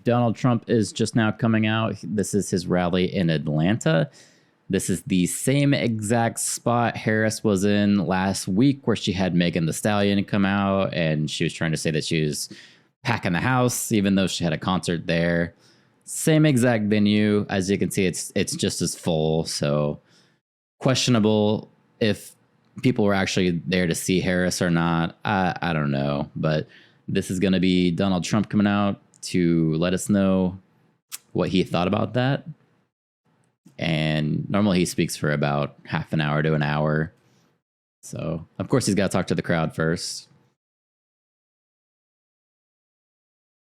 Donald Trump is just now coming out. This is his rally in Atlanta. This is the same exact spot Harris was in last week, where she had Megan Thee Stallion come out, and she was trying to say that she was packing the house, even though she had a concert there. Same exact venue. As you can see, it's just as full. So questionable if people were actually there to see Harris or not. I don't know, but this is going to be Donald Trump coming out to let us know what he thought about that. And normally he speaks for about half an hour to an hour. So, of course, he's got to talk to the crowd first.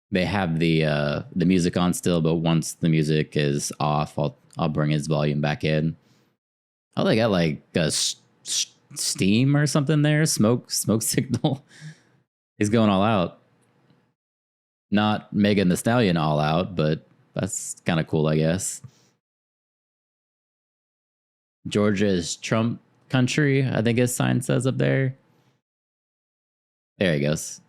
They have the music on still, but once the music is off, I'll bring his volume back in. Oh, they got like a steam or something there, smoke signal. He's going all out. Not Megan Thee Stallion all out, but that's kind of cool, I guess. Georgia is Trump country, I think his sign says up there. There he goes.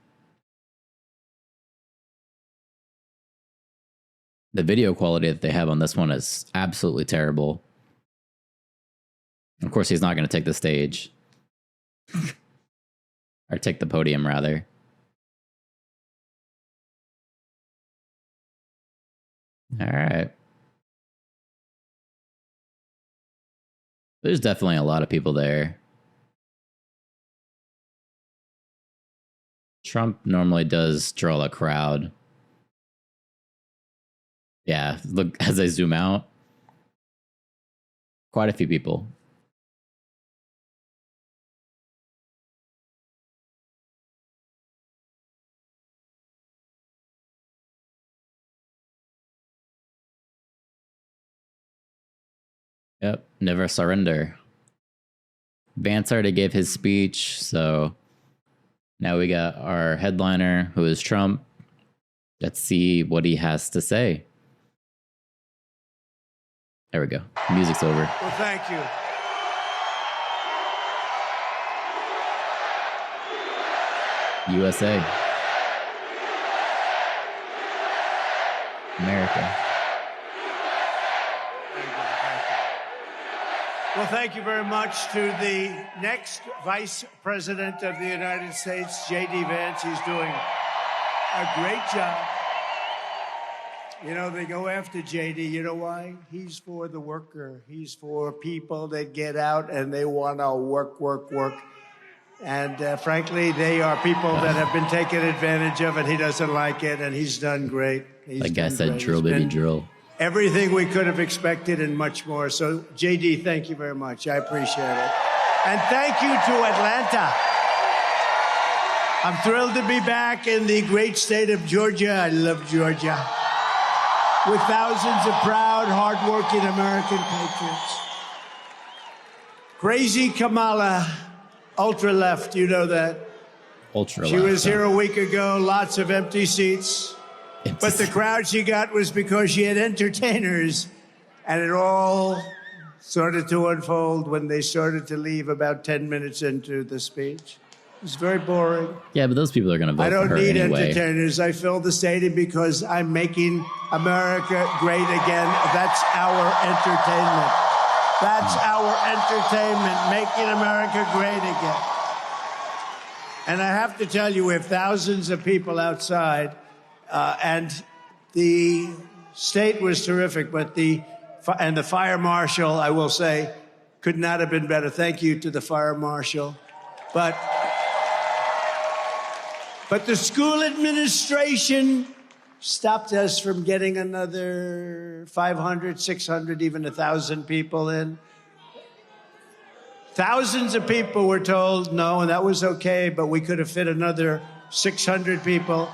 The video quality that they have on this one is absolutely terrible. Of course, he's not going to take the stage. Or take the podium, rather. All right. There's definitely a lot of people there. Trump normally does draw a crowd. Yeah, look, as I zoom out, quite a few people. Yep, never surrender. Vance already gave his speech, so now we got our headliner, who is Trump. Let's see what he has to say. There we go. Music's over. Well, thank you. USA. America. Well, thank you very much to the next Vice President of the United States, J.D. Vance. He's doing a great job. You know, they go after J.D. You know why? He's for the worker. He's for people that get out and they want to work. And frankly, they are people that have been taken advantage of, and he doesn't like it, and he's done great. Like I said, drill, baby, drill. Everything we could have expected and much more. So, J.D., thank you very much. I appreciate it. And thank you to Atlanta. I'm thrilled to be back in the great state of Georgia. I love Georgia. With thousands of proud, hardworking American patriots. Crazy Kamala, ultra-left, you know that. Ultra-left. She was here a week ago, lots of empty seats. But the crowd she got was because she had entertainers, and it all started to unfold when they started to leave about 10 minutes into the speech. It was very boring. Yeah, but those people are going to vote for her anyway. I don't need entertainers. I filled the stadium because I'm making America great again. That's our entertainment. That's our entertainment, making America great again. And I have to tell you, we have thousands of people outside. And the state was terrific, but the fire marshal, I will say, could not have been better. Thank you to the fire marshal. But the school administration stopped us from getting another 500, 600, even 1,000 people in. Thousands of people were told no, and that was okay, but we could have fit another 600 people.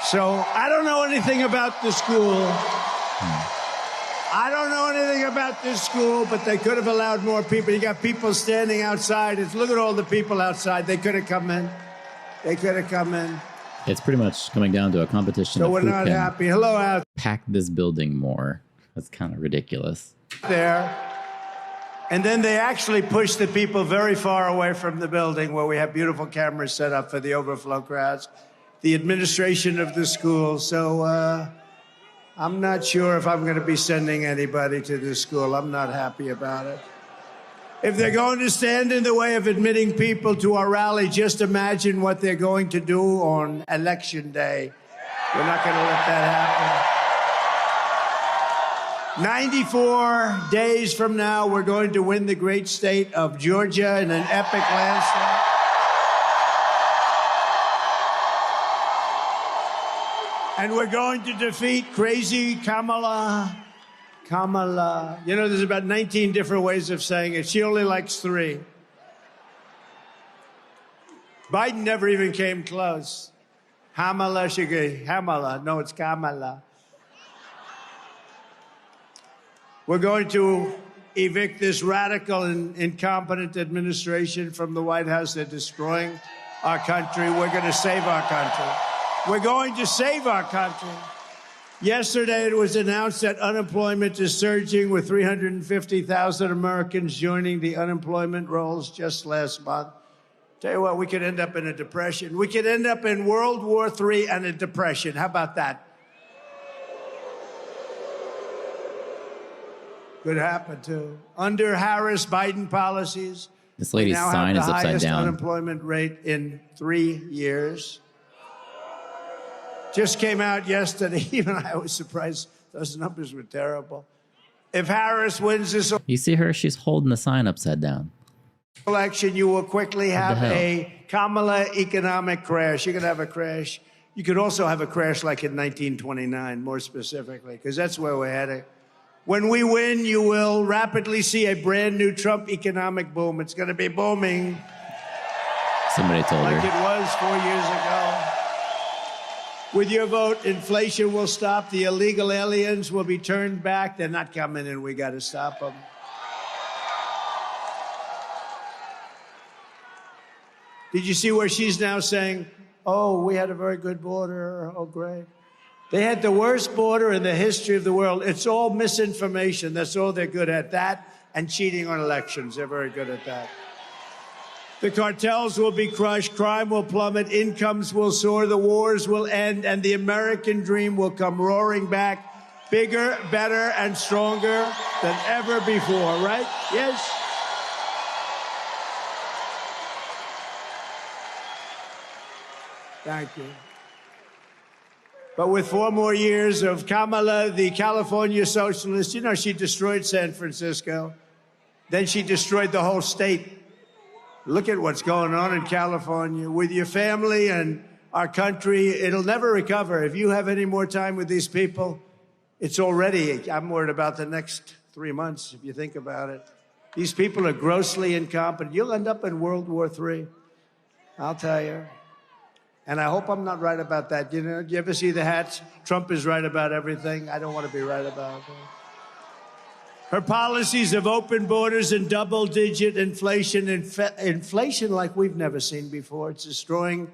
So I don't know anything about the school. I don't know anything about this school, but they could have allowed more people. You got people standing outside. Look at all the people outside. They could have come in. They could have come in. It's pretty much coming down to a competition. So we're not happy. Hello out. Pack this building more. That's kind of ridiculous. There. And then they actually pushed the people very far away from the building where we have beautiful cameras set up for the overflow crowds. the administration of the school. So I'm not sure if I'm going to be sending anybody to this school. I'm not happy about it. If they're going to stand in the way of admitting people to our rally, just imagine what they're going to do on Election Day. We're not going to let that happen. 94 days from now, we're going to win the great state of Georgia in an epic landslide. And we're going to defeat crazy Kamala. Kamala. You know, there's about 19 different ways of saying it. She only likes 3. Biden never even came close. Kamala, Kamala. No, it's Kamala. We're going to evict this radical and incompetent administration from the White House. They're destroying our country. We're going to save our country. We're going to save our country. Yesterday, it was announced that unemployment is surging, with 350,000 Americans joining the unemployment rolls just last month. Tell you what, we could end up in a depression. We could end up in World War III and a depression. How about that? Could happen, too. Under Harris-Biden policies, this lady's sign is upside down. We now have the highest unemployment rate in 3 years. Just came out yesterday. Even I was surprised. Those numbers were terrible. If Harris wins this You see her? She's holding the sign upside down. election, you will quickly have a Kamala economic crash. You're going to have a crash. You could also have a crash like in 1929, more specifically, because that's where we're heading. When we win, you will rapidly see a brand new Trump economic boom. It's going to be booming. Somebody told her. Like it was 4 years ago. With your vote, inflation will stop. The illegal aliens will be turned back. They're not coming in. We got to stop them. Did you see where she's now saying, oh, we had a very good border. Oh, great. They had the worst border in the history of the world. It's all misinformation. That's all they're good at. That and cheating on elections. They're very good at that. The cartels will be crushed, crime will plummet, incomes will soar, the wars will end, and the American dream will come roaring back, bigger, better, and stronger than ever before, right? Yes? Thank you. But with 4 more years of Kamala, the California socialist, you know, she destroyed San Francisco. Then she destroyed the whole state. Look at what's going on in California. With your family and our country, it'll never recover. If you have any more time with these people, it's already, I'm worried about the next 3 months, if you think about it. These people are grossly incompetent. You'll end up in World War III, I'll tell you. And I hope I'm not right about that. You know, do you ever see the hats? Trump is right about everything. I don't want to be right about it. Her policies of open borders and double-digit inflation, inflation like we've never seen before. It's destroying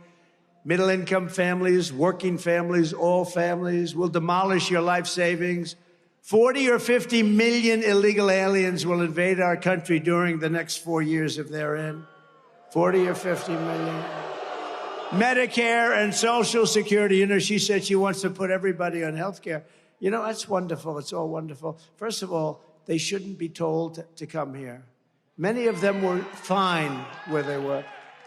middle-income families, working families, all families. Will demolish your life savings. 40 or 50 million illegal aliens will invade our country during the next 4 years if they're in. 40 or 50 million. Medicare and Social Security. You know, she said she wants to put everybody on health care. You know, that's wonderful. It's all wonderful. First of all, they shouldn't be told to come here. Many of them were fine where they were.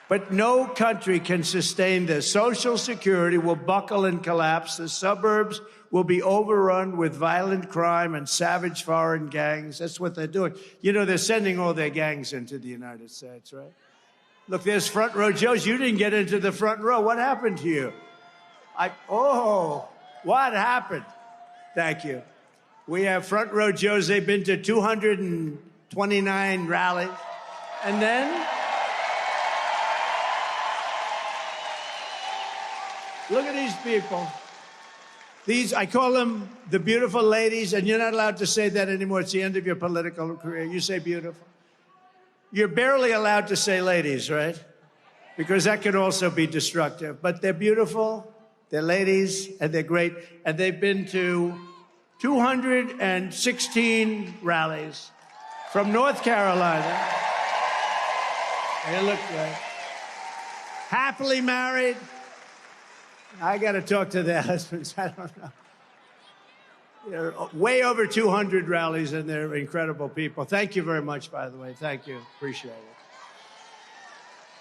But no country can sustain this. Social Security will buckle and collapse. The suburbs will be overrun with violent crime and savage foreign gangs. That's what they're doing. You know, they're sending all their gangs into the United States, right? Look, there's front row Joes. You didn't get into the front row. What happened to you? What happened? Thank you. We have front row Joes. They've been to 229 rallies. And then, look at these people. These, I call them the beautiful ladies, and you're not allowed to say that anymore. It's the end of your political career. You say beautiful. You're barely allowed to say ladies, right? Because that can also be destructive. But they're beautiful, they're ladies, and they're great. And they've been to 216 rallies from North Carolina. They look great. Happily married. I got to talk to their husbands. I don't know. There are way over 200 rallies, and they're incredible people. Thank you very much, by the way. Thank you. Appreciate it.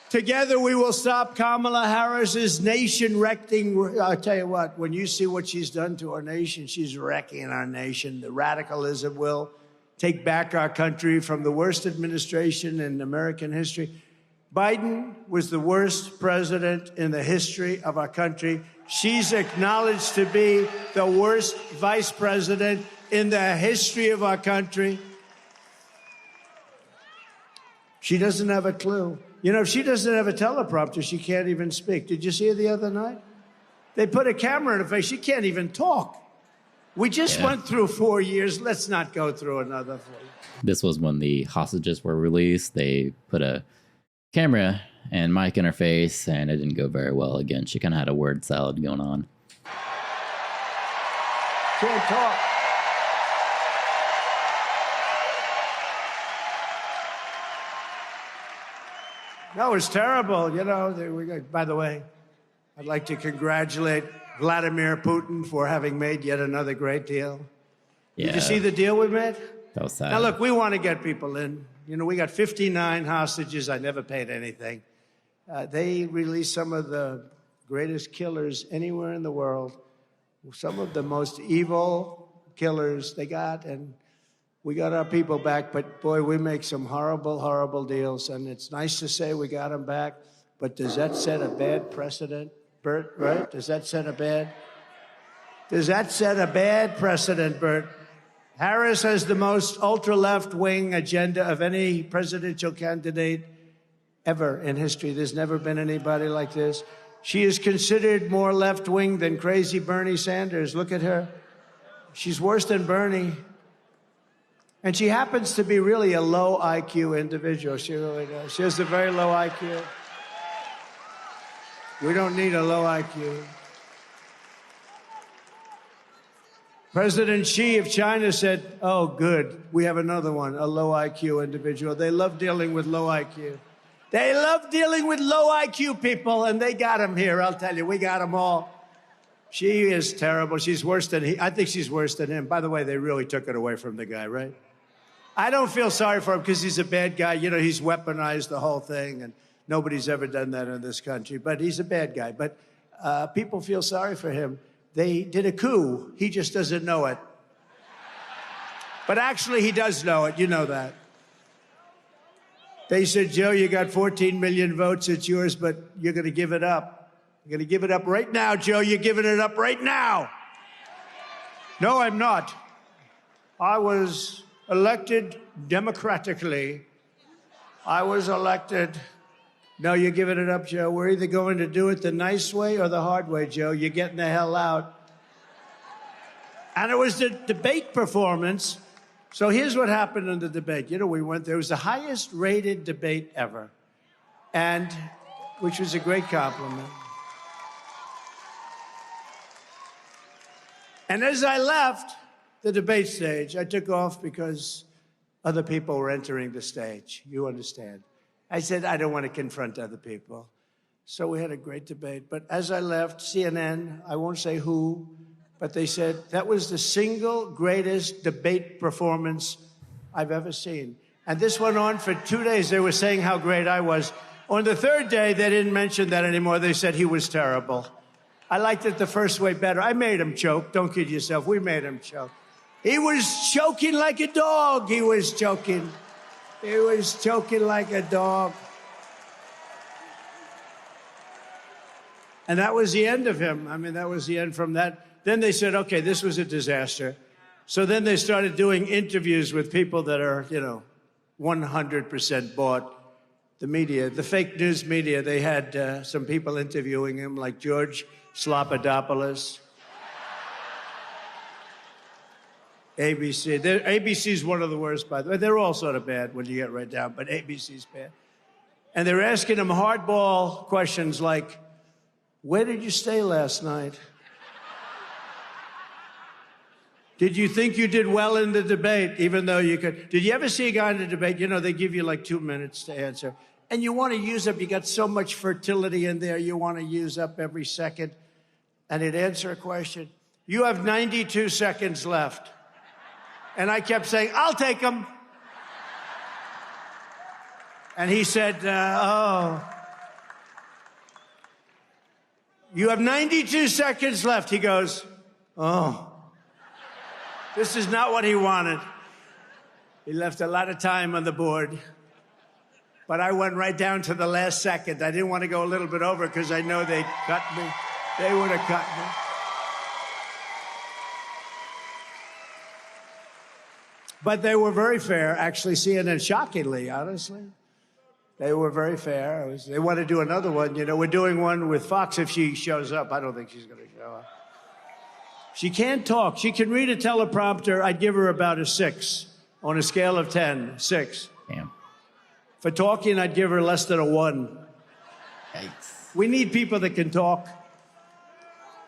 Together, we will stop Kamala Harris's nation-wrecking. I'll tell you what, when you see what she's done to our nation, she's wrecking our nation. The radicalism will take back our country from the worst administration in American history. Biden was the worst president in the history of our country. She's acknowledged to be the worst vice president in the history of our country. She doesn't have a clue. You know, if she doesn't have a teleprompter, she can't even speak. Did you see her the other night? They put a camera in her face. She can't even talk. We just went through 4 years. Let's not go through another 4 years. This was when the hostages were released. They put a camera and mic in her face, and it didn't go very well. Again, she kind of had a word salad going on. Can't talk. No, it's terrible. You know, by the way, I'd like to congratulate Vladimir Putin for having made yet another great deal. Yeah. Did you see the deal we made? That was sad. Now, look, we want to get people in. You know, we got 59 hostages. I never paid anything. They released some of the greatest killers anywhere in the world, some of the most evil killers they got, and we got our people back. But, boy, we make some horrible, horrible deals, and it's nice to say we got them back, but does that set a bad precedent, Bert, right? Does that set a bad precedent, Bert? Harris has the most ultra-left-wing agenda of any presidential candidate ever in history. There's never been anybody like this. She is considered more left-wing than crazy Bernie Sanders. Look at her. She's worse than Bernie. And she happens to be really a low IQ individual. She really does. She has a very low IQ. We don't need a low IQ. President Xi of China said, oh, good, we have another one, a low IQ individual. They love dealing with low IQ. They love dealing with low IQ people, and they got him here, I'll tell you. We got them all. She is terrible. She's worse than he. I think she's worse than him. By the way, they really took it away from the guy, right? I don't feel sorry for him because he's a bad guy. You know, he's weaponized the whole thing, and nobody's ever done that in this country. But he's a bad guy. But people feel sorry for him. They did a coup. He just doesn't know it. But actually, he does know it. You know that. They said, Joe, you got 14 million votes. It's yours, but you're going to give it up. You're going to give it up right now, Joe. You're giving it up right now. No, I'm not. I was elected democratically. I was elected. No, you're giving it up, Joe. We're either going to do it the nice way or the hard way, Joe. You're getting the hell out. And it was the debate performance. So here's what happened in the debate. You know, we went there. It was the highest rated debate ever, and which was a great compliment. And as I left the debate stage, I took off because other people were entering the stage. You understand. I said, I don't want to confront other people. So we had a great debate. But as I left, CNN, I won't say who, but they said, that was the single greatest debate performance I've ever seen. And this went on for 2 days. They were saying how great I was. On the third day, they didn't mention that anymore. They said he was terrible. I liked it the first way better. I made him choke. Don't kid yourself. We made him choke. He was choking like a dog. He was choking. He was choking like a dog. And that was the end of him. I mean, that was the end from that. Then they said, okay, this was a disaster. So then they started doing interviews with people that are, 100% bought. The media, the fake news media, they had some people interviewing him, like George Slopadopoulos. ABC. ABC's one of the worst, by the way. They're all sort of bad when you get right down, but ABC's bad. And they're asking him hardball questions like, where did you stay last night? Did you think you did well in the debate, even though you could? Did you ever see a guy in a debate, they give you like 2 minutes to answer, and you want to use up, you got so much fertility in there, you want to use up every second. and he'd answer a question. You have 92 seconds left. And I kept saying, I'll take them. And he said, you have 92 seconds left. He goes, oh, this is not what he wanted. He left a lot of time on the board. But I went right down to the last second. I didn't want to go a little bit over because I know they'd cut me. They would have cut me. But they were very fair, actually, CNN, shockingly, honestly. They were very fair. They want to do another one. You know, we're doing one with Fox if she shows up. I don't think she's going to show up. She can't talk. She can read a teleprompter. I'd give her about a 6. On a scale of 10, 6. Damn. For talking, I'd give her less than a 1. Yikes. We need people that can talk.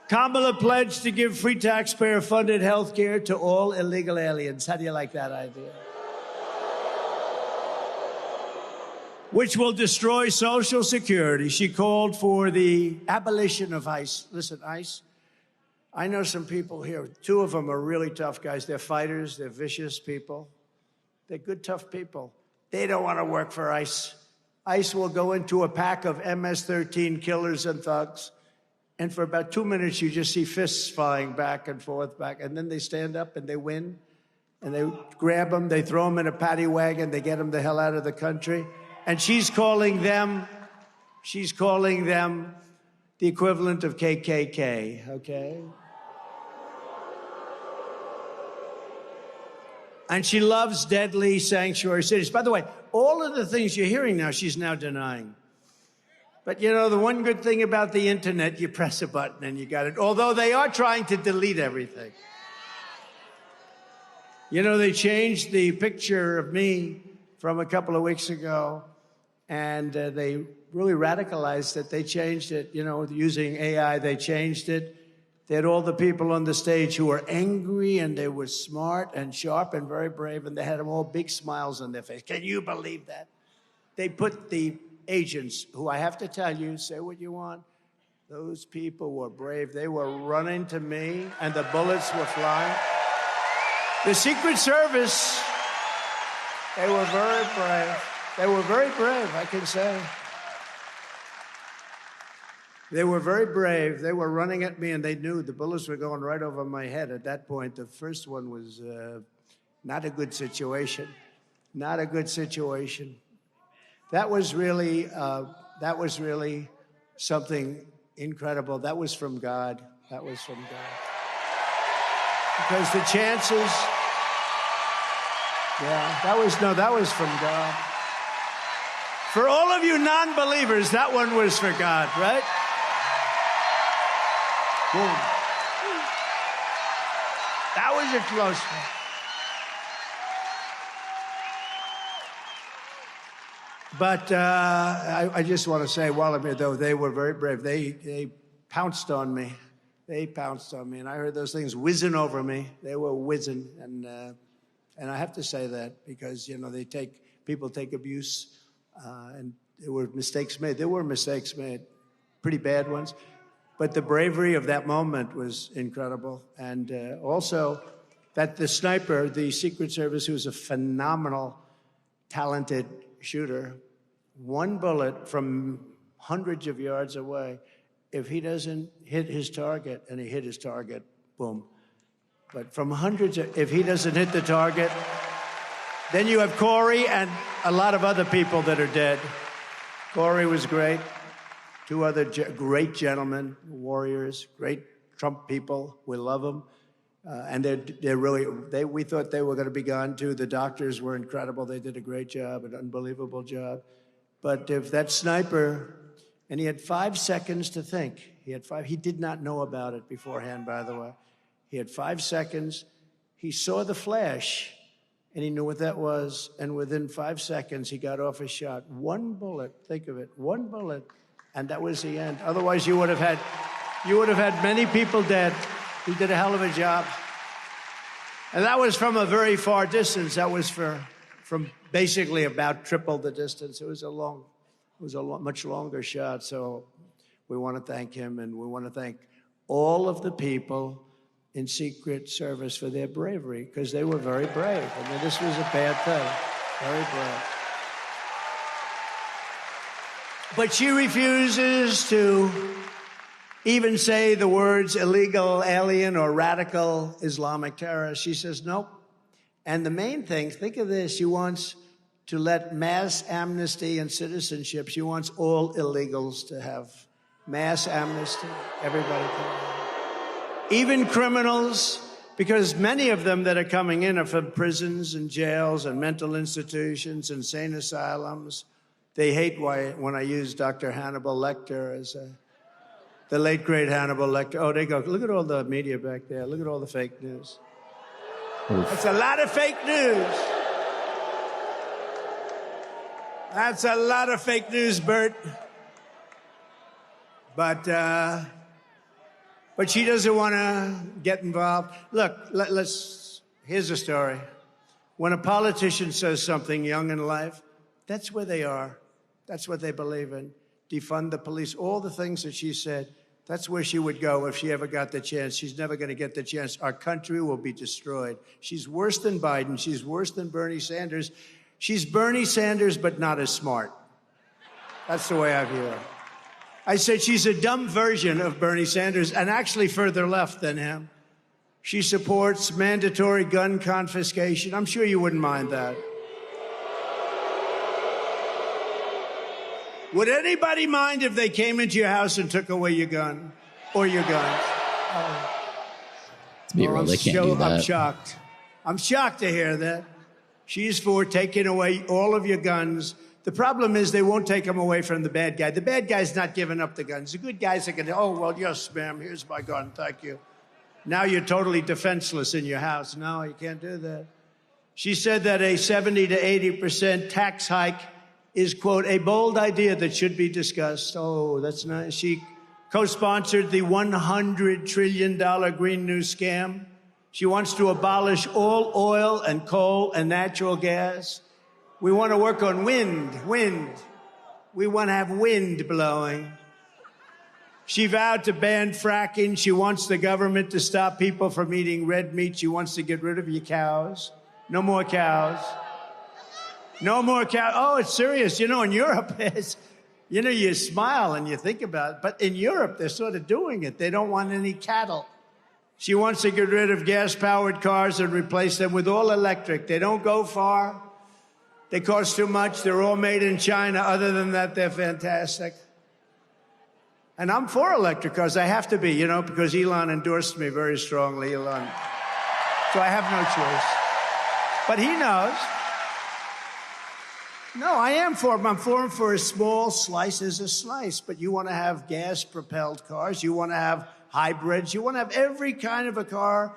Kamala pledged to give free taxpayer-funded health care to all illegal aliens. How do you like that idea? Which will destroy Social Security. She called for the abolition of ICE. Listen, ICE, I know some people here. 2 of them are really tough guys. They're fighters. They're vicious people. They're good, tough people. They don't want to work for ICE. ICE will go into a pack of MS-13 killers and thugs, and for about 2 minutes, you just see fists flying back and forth, and then they stand up and they win, and they grab them, they throw them in a paddy wagon, they get them the hell out of the country, and she's calling them the equivalent of KKK, okay? And she loves deadly sanctuary cities. By the way, all of the things you're hearing now, she's now denying. But, you know, the one good thing about the internet, you press a button and you got it. Although they are trying to delete everything. You know, they changed the picture of me from a couple of weeks ago, and they really radicalized it. They changed it, you know, using AI, they changed it. They had all the people on the stage who were angry, and they were smart and sharp and very brave, and they had them all big smiles on their face. Can you believe that? They put the agents, who I have to tell you, say what you want, those people were brave. They were running to me, and the bullets were flying. The Secret Service, they were very brave. They were very brave, I can say. They were very brave. They were running at me, and they knew the bullets were going right over my head at that point. The first one was not a good situation. Not a good situation. That was really something incredible. That was from God. That was from God. Because the chances, that was from God. For all of you non-believers, that one was for God, right? Boom. That was a close one. But I just want to say, while I'm here, though, they were very brave. They pounced on me. They pounced on me, and I heard those things whizzing over me. They were whizzing, and I have to say that because, you know, people take abuse, and there were mistakes made. There were mistakes made, pretty bad ones. But the bravery of that moment was incredible. And also that the sniper, the Secret Service, who's a phenomenal, talented shooter, 1 bullet from hundreds of yards away, if he doesn't hit his target, and he hit his target, boom. But from if he doesn't hit the target, then you have Corey and a lot of other people that are dead. Corey was great. 2 other great gentlemen, warriors, great Trump people. We love them. And we thought they were going to be gone too. The doctors were incredible. They did a great job, an unbelievable job. But if that sniper, and he had 5 seconds to think. He did not know about it beforehand, by the way. He had 5 seconds. He saw the flash, and he knew what that was. And within 5 seconds, he got off a shot. 1 bullet, think of it, 1 bullet. And that was the end. Otherwise, you would have had many people dead. He did a hell of a job. And that was from a very far distance. That was from basically about triple the distance. It was a much longer shot. So we want to thank him, and we want to thank all of the people in Secret Service for their bravery, because they were very brave. I mean, this was a bad thing. Very brave. But she refuses to even say the words illegal alien or radical Islamic terrorist. She says, nope. And the main thing, think of this, she wants to let mass amnesty and citizenship. She wants all illegals to have mass amnesty. Everybody can. Even criminals, because many of them that are coming in are from prisons and jails and mental institutions, insane asylums. They hate when I use Dr. Hannibal Lecter as the late, great Hannibal Lecter. Oh, they go, look at all the media back there. Look at all the fake news. Oof. That's a lot of fake news. That's a lot of fake news, Bert. But she doesn't want to get involved. Look, here's a story. When a politician says something young in life, that's where they are. That's what they believe in. Defund the police, all the things that she said, that's where she would go if she ever got the chance. She's never going to get the chance. Our country will be destroyed. She's worse than Biden. She's worse than Bernie Sanders. She's Bernie Sanders, but not as smart. That's the way I view her. I said she's a dumb version of Bernie Sanders, and actually further left than him. She supports mandatory gun confiscation. I'm sure you wouldn't mind that. Would anybody mind if they came into your house and took away your gun or your guns? To be real, they can't do that. I'm shocked. I'm shocked to hear that. She's for taking away all of your guns. The problem is they won't take them away from the bad guy. The bad guy's not giving up the guns. The good guys are going to, oh, well, yes, ma'am, here's my gun, thank you. Now you're totally defenseless in your house. No, you can't do that. She said that a 70 to 80% tax hike is, quote, a bold idea that should be discussed. Oh, that's nice. She co-sponsored the $100 trillion Green New Scam. She wants to abolish all oil and coal and natural gas. We want to work on wind. We want to have wind blowing. She vowed to ban fracking. She wants the government to stop people from eating red meat. She wants to get rid of your cows. No more cows. No more cows. Oh, it's serious. You know, in Europe, you smile and you think about it. But in Europe, they're sort of doing it. They don't want any cattle. She wants to get rid of gas-powered cars and replace them with all electric. They don't go far. They cost too much. They're all made in China. Other than that, they're fantastic. And I'm for electric cars. I have to be, because Elon endorsed me very strongly, Elon. So I have no choice. But he knows. No, I am for him. I'm for him for a small slice is a slice. But you want to have gas-propelled cars. You want to have hybrids. You want to have every kind of a car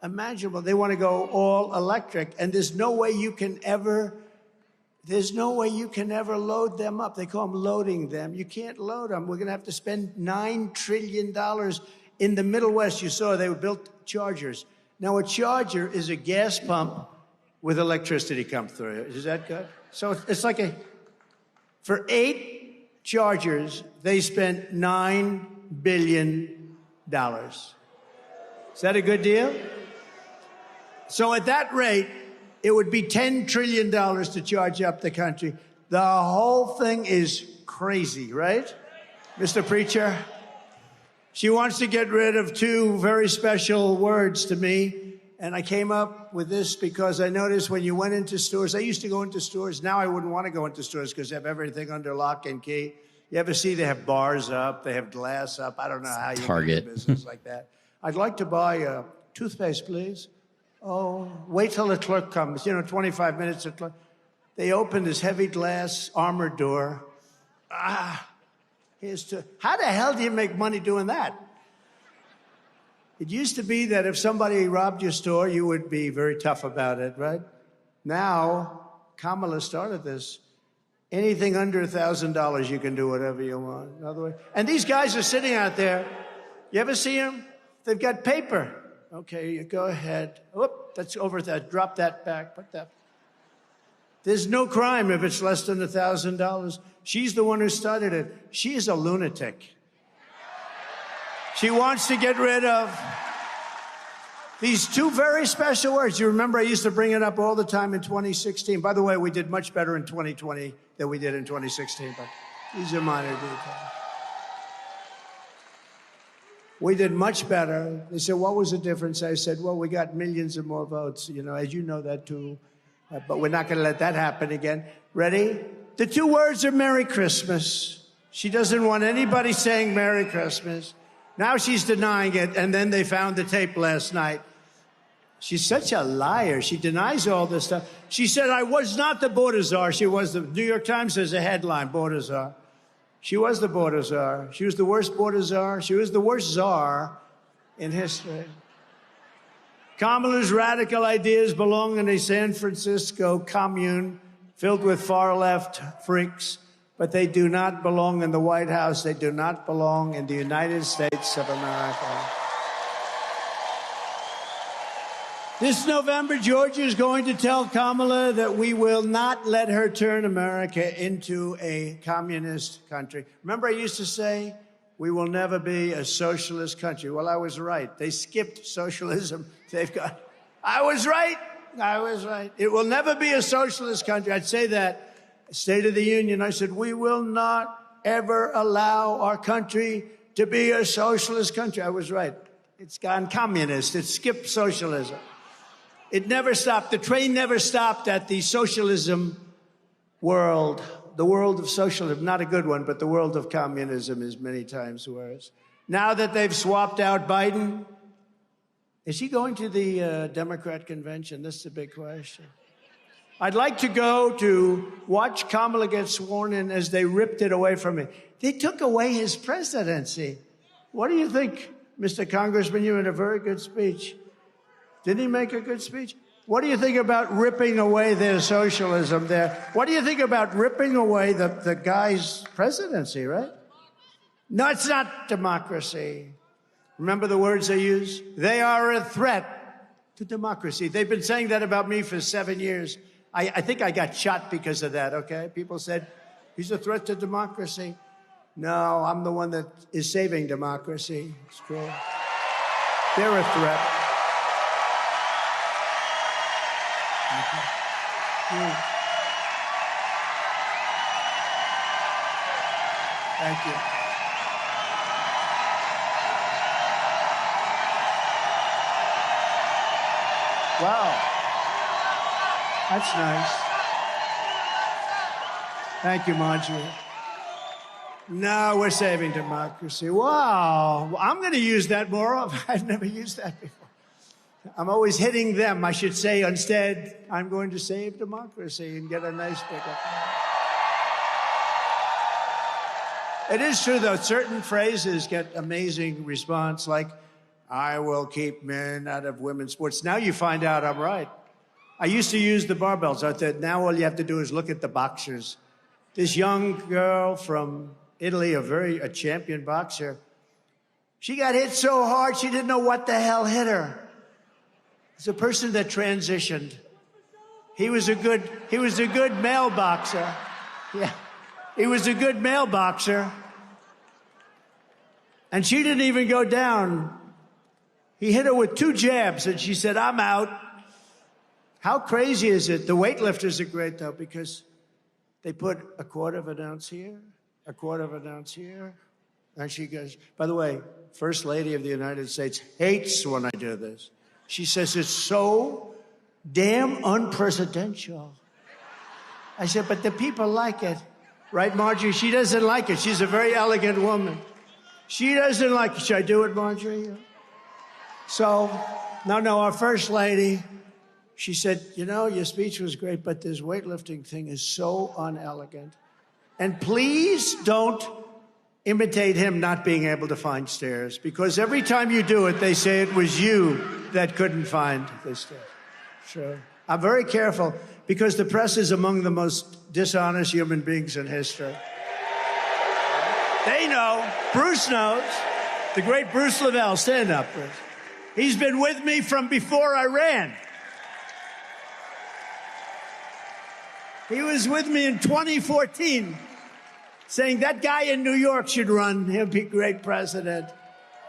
imaginable. They want to go all electric. And there's no way you can ever load them up. They call them loading them. You can't load them. We're going to have to spend $9 trillion in the Middle West. You saw they built chargers. Now, a charger is a gas pump with electricity come through it. Is that good? So it's like for 8 chargers, they spent $9 billion. Is that a good deal? So at that rate, it would be $10 trillion to charge up the country. The whole thing is crazy, right, Mr. Preacher? She wants to get rid of 2 very special words to me. And I came up with this because I noticed when you went into stores, I used to go into stores. Now I wouldn't want to go into stores because they have everything under lock and key. You ever see they have bars up, they have glass up. I don't know how you Target. do business like that. I'd like to buy a toothpaste, please. Oh, wait till the clerk comes. 25 minutes. They open this heavy glass armored door. How the hell do you make money doing that? It used to be that if somebody robbed your store, you would be very tough about it, right? Now, Kamala started this. Anything under $1,000, you can do whatever you want. In other words, and these guys are sitting out there. You ever see them? They've got paper. Okay, you go ahead. Whoop, that's over that. Drop that back. Put that. There's no crime if it's less than $1,000. She's the one who started it. She is a lunatic. She wants to get rid of these two very special words. You remember I used to bring it up all the time in 2016. By the way, we did much better in 2020 than we did in 2016, but these are minor details. We did much better. They said, what was the difference? I said, well, we got millions of more votes, as you know that too. But we're not going to let that happen again. Ready? The two words are Merry Christmas. She doesn't want anybody saying Merry Christmas. Now she's denying it, and then they found the tape last night. She's such a liar. She denies all this stuff. She said, I was not the border czar. She was the New York Times has a headline, border czar. She was the border czar. She was the worst border czar. She was the worst czar in history. Kamala's radical ideas belong in a San Francisco commune filled with far-left freaks, but they do not belong in the White House. They do not belong in the United States of America. This November, Georgia is going to tell Kamala that we will not let her turn America into a communist country. Remember I used to say, we will never be a socialist country. Well, I was right. They skipped socialism. I was right. I was right. It will never be a socialist country. I'd say that. State of the Union, I said, we will not ever allow our country to be a socialist country. I was right. It's gone communist. It skipped socialism. It never stopped. The train never stopped at the socialism world. The world of socialism, not a good one, but the world of communism is many times worse. Now that they've swapped out Biden, is he going to the Democrat convention? This is a big question. I'd like to go to watch Kamala get sworn in as they ripped it away from him. They took away his presidency. What do you think, Mr. Congressman? You had a very good speech. Didn't he make a good speech? What do you think about ripping away their socialism there? What do you think about ripping away the guy's presidency, right? No, it's not democracy. Remember the words they use? They are a threat to democracy. They've been saying that about me for 7 years. I think I got shot because of that, okay? People said, he's a threat to democracy. No, I'm the one that is saving democracy. It's true. They're a threat. Thank you. Wow. That's nice. Thank you, Marjorie. No, we're saving democracy. Wow. I'm going to use that more often. I've never used that before. I'm always hitting them. I should say instead, I'm going to save democracy and get a nice pickup. It is true, though. Certain phrases get amazing response, like, I will keep men out of women's sports. Now you find out I'm right. I used to use the barbells. I thought, now all you have to do is look at the boxers. This young girl from Italy, a champion boxer, she got hit so hard she didn't know what the hell hit her. It's a person that transitioned. He was a good male boxer. Yeah, he was a good male boxer. And she didn't even go down. He hit her with 2 jabs, and she said, I'm out. How crazy is it? The weightlifters are great, though, because they put a 1/4 ounce here, a 1/4 ounce here. And she goes, by the way, First Lady of the United States hates when I do this. She says, it's so damn unpresidential. I said, but the people like it. Right, Marjorie? She doesn't like it. She's a very elegant woman. She doesn't like it. Should I do it, Marjorie? So, no, our First Lady, she said, your speech was great, but this weightlifting thing is so unelegant. And please don't imitate him not being able to find stairs, because every time you do it, they say it was you that couldn't find the stairs. Sure. I'm very careful, because the press is among the most dishonest human beings in history. They know. Bruce knows. The great Bruce Lavelle. Stand up, Bruce. He's been with me from before I ran. He was with me in 2014, saying that guy in New York should run. He'll be great president.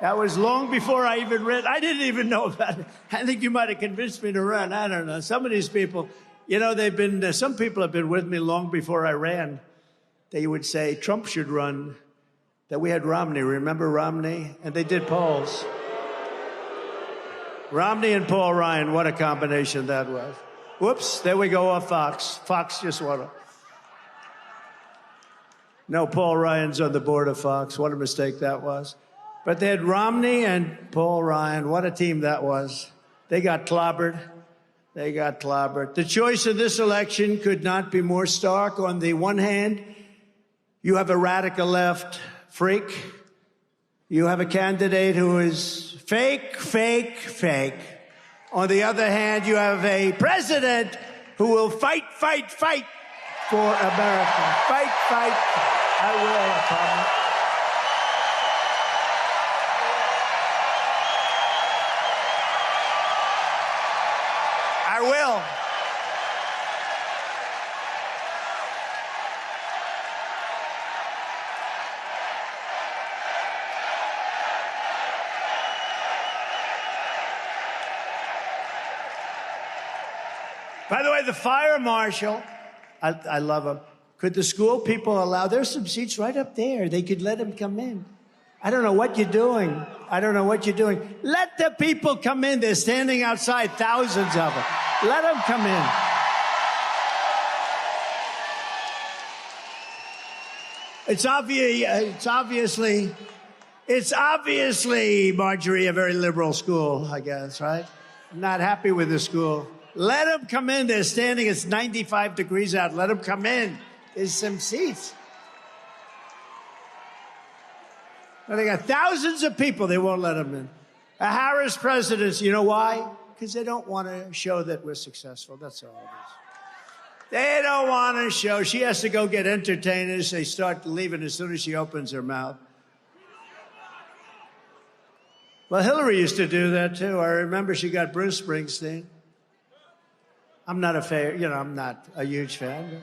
That was long before I even read. I didn't even know about it. I think you might have convinced me to run. I don't know. Some of these people, you know, some people have been with me long before I ran. They would say Trump should run, that we had Romney. Remember Romney? And they did polls. Romney and Paul Ryan, what a combination that was. Whoops, there we go off Fox. Fox just won it. No, Paul Ryan's on the board of Fox. What a mistake that was. But they had Romney and Paul Ryan. What a team that was. They got clobbered. They got clobbered. The choice of this election could not be more stark. On the one hand, you have a radical left freak. You have a candidate who is fake, fake, fake. On the other hand, you have a president who will fight, fight, fight for America. Fight, fight, fight. I will, I promise. I will. By the way, the fire marshal, I love him. Could the school people allow, there's some seats right up there. They could let him come in. I don't know what you're doing. I don't know what you're doing. Let the people come in. They're standing outside, thousands of them. Let them come in. It's obviously, Marjorie, a very liberal school, I guess, right? I'm not happy with the school. Let them come in. They're standing. It's 95 degrees out. Let them come in. There's some seats. Well, they got thousands of people. They won't let them in. A Harris presidency. You know why? Because they don't want to show that we're successful. That's all it is. They don't want to show. She has to go get entertainers. They start leaving as soon as she opens her mouth. Well, Hillary used to do that, too. I remember she got Bruce Springsteen. I'm not a huge fan.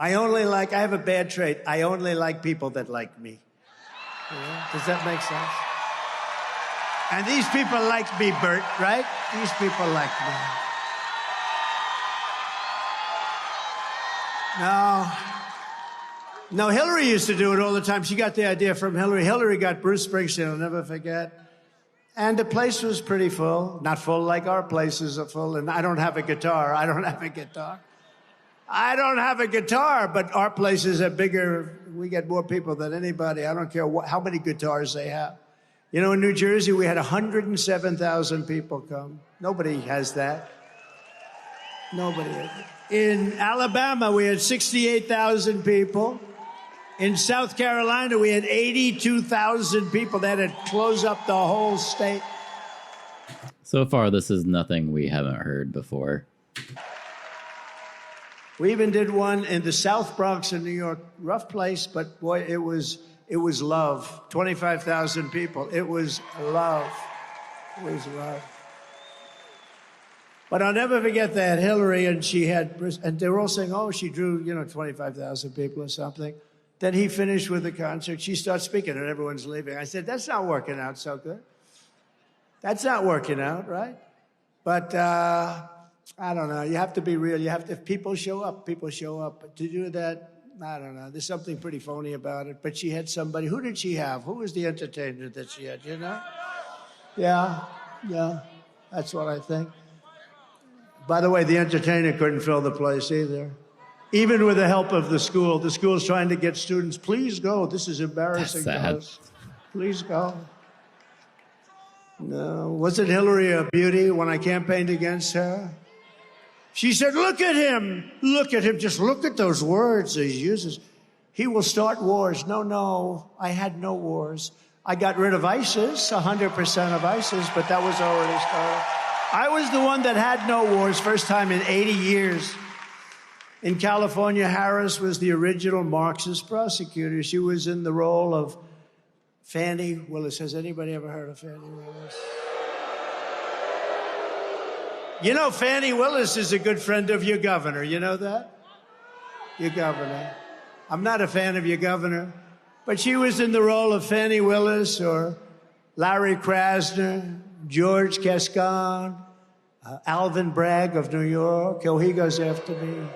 I have a bad trait. I only like people that like me. Yeah? Does that make sense? And these people like me, Bert, right? These people like me. No, Hillary used to do it all the time. She got the idea from Hillary. Hillary got Bruce Springsteen, I'll never forget. And the place was pretty full. Not full like our places are full. And I don't have a guitar. But our places are bigger. We get more people than anybody. I don't care how many guitars they have. You know, in New Jersey, we had 107,000 people come. Nobody has that. Nobody. In Alabama, we had 68,000 people. In South Carolina, we had 82,000 people. That had closed up the whole state. So far, this is nothing we haven't heard before. We even did one in the South Bronx in New York. Rough place, but boy, it was love. 25,000 people. It was love. It was love. But I'll never forget that Hillary, and they were all saying, oh, she drew, 25,000 people or something. Then he finished with the concert. She starts speaking, and everyone's leaving. I said, that's not working out so good. That's not working out, right? But I don't know. You have to be real. If people show up, people show up. But to do that, I don't know. There's something pretty phony about it. But she had somebody. Who did she have? Who was the entertainer that she had, Yeah. That's what I think. By the way, the entertainer couldn't fill the place either. Even with the help of the school. The school's trying to get students, please go. This is embarrassing to us. Please go. No. Wasn't Hillary a beauty when I campaigned against her? She said, look at him. Look at him. Just look at those words he uses. He will start wars. No. I had no wars. I got rid of ISIS, 100% of ISIS, but that was already started. I was the one that had no wars, first time in 80 years. In California, Harris was the original Marxist prosecutor. She was in the role of Fannie Willis. Has anybody ever heard of Fannie Willis? You know, Fannie Willis is a good friend of your governor. You know that? Your governor. I'm not a fan of your governor. But she was in the role of Fannie Willis or Larry Krasner, George Gascon, Alvin Bragg of New York. Oh, he goes after me.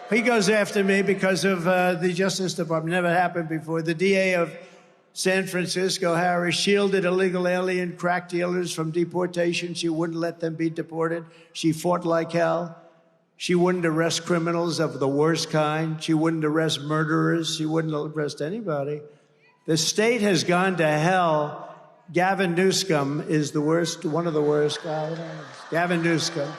He goes after me because of the Justice Department. Never happened before. The DA of San Francisco, Harris, shielded illegal alien crack dealers from deportation. She wouldn't let them be deported. She fought like hell. She wouldn't arrest criminals of the worst kind. She wouldn't arrest murderers. She wouldn't arrest anybody. The state has gone to hell. Gavin Newsom is the worst, one of the worst guys. Gavin Newsom.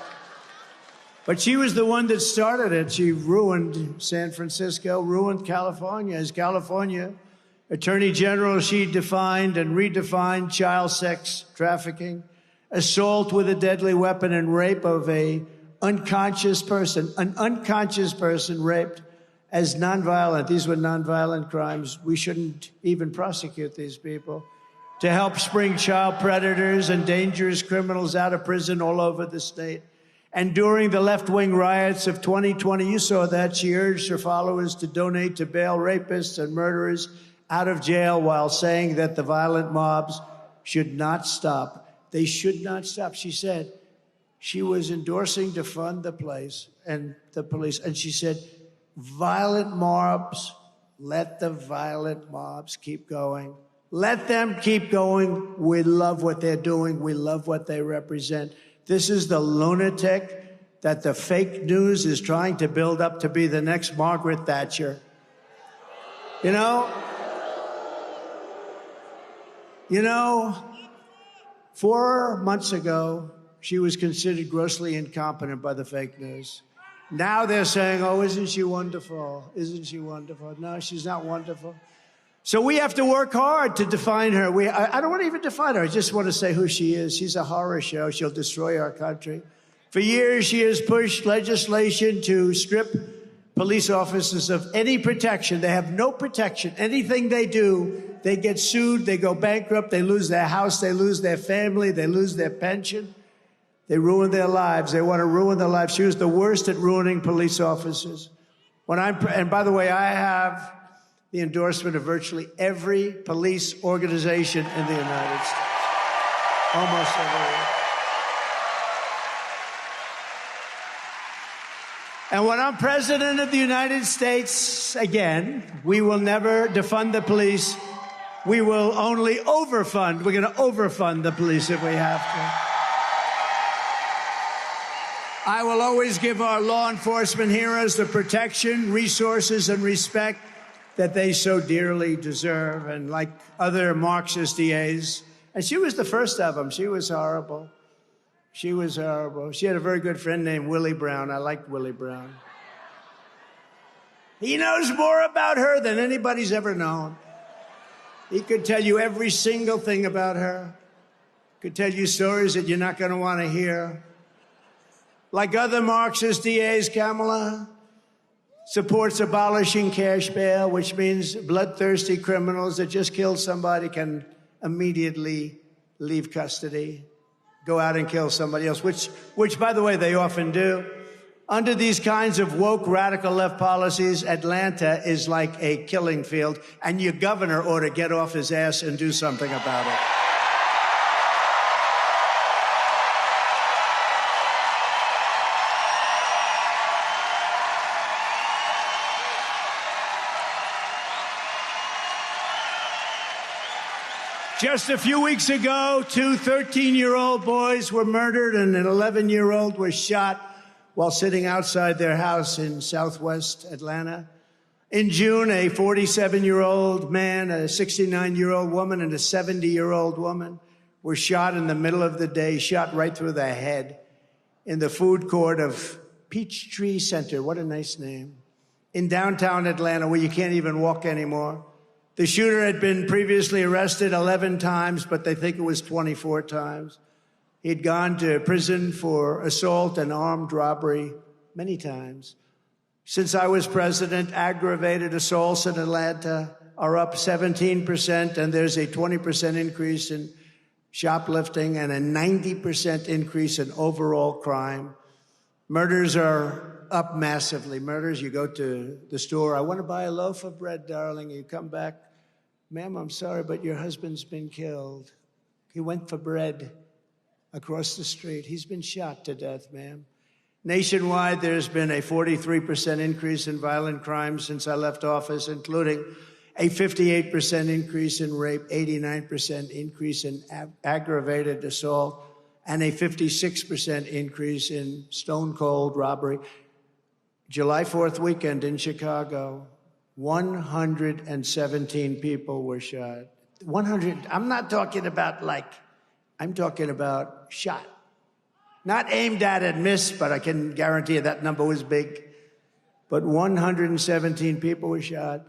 But she was the one that started it. She ruined San Francisco, ruined California. As California Attorney General, she defined and redefined child sex trafficking, assault with a deadly weapon, and rape of an unconscious person raped as nonviolent. These were nonviolent crimes. We shouldn't even prosecute these people. To help spring child predators and dangerous criminals out of prison all over the state. And during the left-wing riots of 2020, you saw that, she urged her followers to donate to bail rapists and murderers out of jail while saying that the violent mobs should not stop. They should not stop. She said she was endorsing to fund the police, and she said, violent mobs, let the violent mobs keep going. Let them keep going. We love what they're doing. We love what they represent. This is the lunatic that the fake news is trying to build up to be the next Margaret Thatcher. You know, 4 months ago, she was considered grossly incompetent by the fake news. Now they're saying, oh, isn't she wonderful? Isn't she wonderful? No, she's not wonderful. So we have to work hard to define her. I don't want to even define her. I just want to say who she is. She's a horror show. She'll destroy our country. For years, she has pushed legislation to strip police officers of any protection. They have no protection. Anything they do, they get sued, they go bankrupt, they lose their house, they lose their family, they lose their pension. They ruin their lives. They want to ruin their lives. She was the worst at ruining police officers. And by the way, I have the endorsement of virtually every police organization in the United States. Almost every. And when I'm president of the United States, again, we will never defund the police. We will only overfund. We're going to overfund the police if we have to. I will always give our law enforcement heroes the protection, resources, and respect that they so dearly deserve, and like other Marxist DAs. And she was the first of them. She was horrible. She was horrible. She had a very good friend named Willie Brown. I liked Willie Brown. He knows more about her than anybody's ever known. He could tell you every single thing about her. Could tell you stories that you're not going to want to hear. Like other Marxist DAs, Kamala supports abolishing cash bail, which means bloodthirsty criminals that just killed somebody can immediately leave custody, go out and kill somebody else, which, by the way, they often do. Under these kinds of woke radical left policies, Atlanta is like a killing field, and your governor ought to get off his ass and do something about it. Just a few weeks ago, 2 13-year-old boys were murdered and an 11-year-old was shot while sitting outside their house in southwest Atlanta. In June, a 47-year-old man, a 69-year-old woman, and a 70-year-old woman were shot in the middle of the day, shot right through the head in the food court of Peachtree Center. What a nice name. In downtown Atlanta, where you can't even walk anymore. The shooter had been previously arrested 11 times, but they think it was 24 times. He'd gone to prison for assault and armed robbery many times. Since I was president, aggravated assaults in Atlanta are up 17%, and there's a 20% increase in shoplifting and a 90% increase in overall crime. Murders are up massively. Murders, you go to the store, I want to buy a loaf of bread, darling. You come back Ma'am, I'm sorry, but your husband's been killed. He went for bread across the street. He's been shot to death, ma'am. Nationwide, there's been a 43% increase in violent crimes since I left office, including a 58% increase in rape, 89% increase in aggravated assault, and a 56% increase in stone-cold robbery. July 4th weekend in Chicago, 117 people were shot. 100, I'm not talking about I'm talking about shot. Not aimed at and missed, but I can guarantee you that number was big. But 117 people were shot.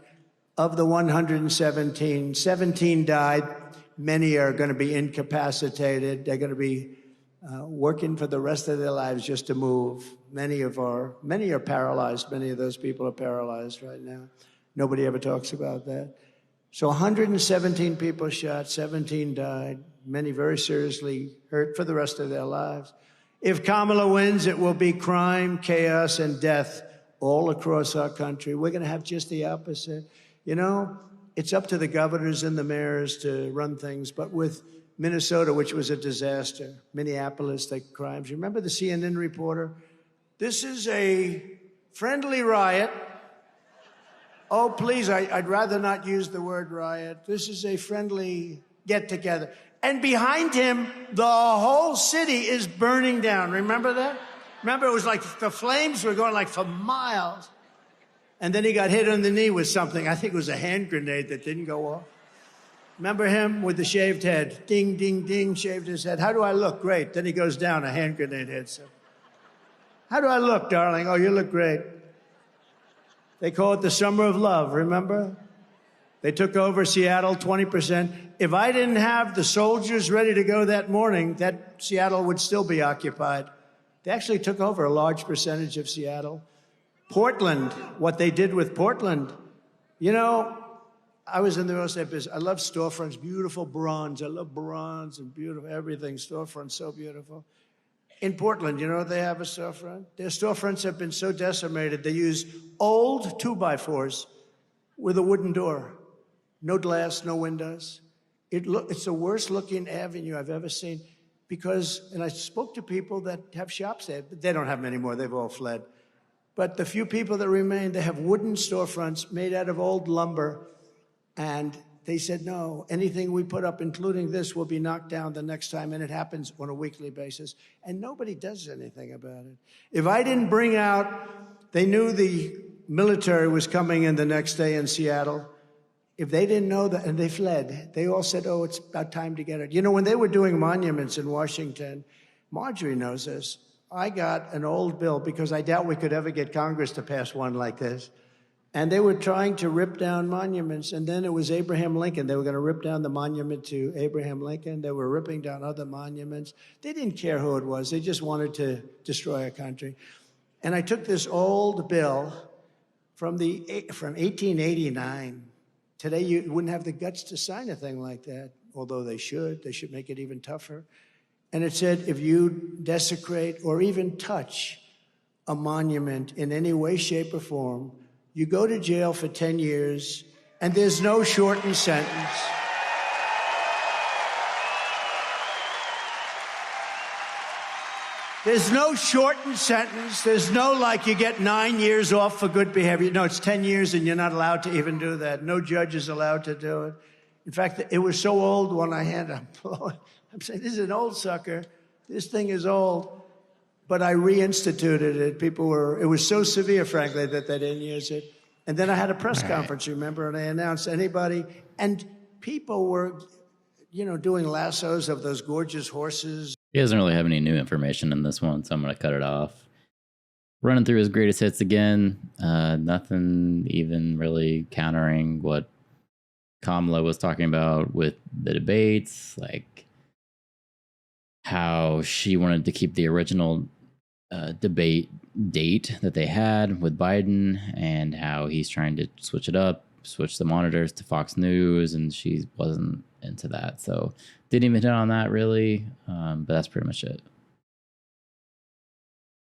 Of the 117, 17 died. Many are going to be incapacitated. They're going to be working for the rest of their lives just to move. Many are paralyzed. Many of those people are paralyzed right now. Nobody ever talks about that. So 117 people shot, 17 died, many very seriously hurt for the rest of their lives. If Kamala wins, it will be crime, chaos, and death all across our country. We're going to have just the opposite. You know, it's up to the governors and the mayors to run things, but with Minnesota, which was a disaster, Minneapolis, the crimes. You remember the CNN reporter? This is a friendly riot. Oh, please, I'd rather not use the word riot. This is a friendly get-together. And behind him, the whole city is burning down. Remember that? Remember, it was like the flames were going like for miles. And then he got hit on the knee with something. I think it was a hand grenade that didn't go off. Remember him with the shaved head? Ding, ding, ding, shaved his head. How do I look? Great. Then he goes down, a hand grenade hits him. How do I look, darling? Oh, you look great. They call it the summer of love, remember? They took over Seattle, 20%. If I didn't have the soldiers ready to go that morning, that Seattle would still be occupied. They actually took over a large percentage of Seattle. Portland, what they did with Portland. You know, I was in the real estate business. I love storefronts, beautiful bronze. I love bronze and beautiful everything. Storefronts, so beautiful. In Portland, you know what they have a storefront? Their storefronts have been so decimated, they use old 2x4s with a wooden door. No glass, no windows. It's the worst looking avenue I've ever seen because, and I spoke to people that have shops there, but they don't have them anymore, they've all fled. But the few people that remain, they have wooden storefronts made out of old lumber. And they said, no, anything we put up, including this, will be knocked down the next time. And it happens on a weekly basis. And nobody does anything about it. If I didn't bring out, they knew the military was coming in the next day in Seattle. If they didn't know that, and they fled, they all said, oh, it's about time to get it. You know, when they were doing monuments in Washington, Marjorie knows this. I got an old bill because I doubt we could ever get Congress to pass one like this. And they were trying to rip down monuments. And then it was Abraham Lincoln. They were going to rip down the monument to Abraham Lincoln. They were ripping down other monuments. They didn't care who it was. They just wanted to destroy our country. And I took this old bill from 1889. Today, you wouldn't have the guts to sign a thing like that, although they should. They should make it even tougher. And it said, if you desecrate or even touch a monument in any way, shape, or form, you go to jail for 10 years, and there's no shortened sentence. There's no shortened sentence. There's no, like, you get 9 years off for good behavior. No, it's 10 years, and you're not allowed to even do that. No judge is allowed to do it. In fact, it was so old when I had it. I'm saying, this is an old sucker. This thing is old. But I reinstituted it. It was so severe, frankly, that they didn't use it. And then I had a press conference, remember, and I announced anybody. And people were, you know, doing lassos of those gorgeous horses. He doesn't really have any new information in this one, so I'm going to cut it off. Running through his greatest hits again. Nothing even really countering what Kamala was talking about with the debates, like how she wanted to keep the original debate date that they had with Biden and how he's trying to switch it up, switch the monitors to Fox News, and she wasn't into that. So didn't even hit on that really, but that's pretty much it.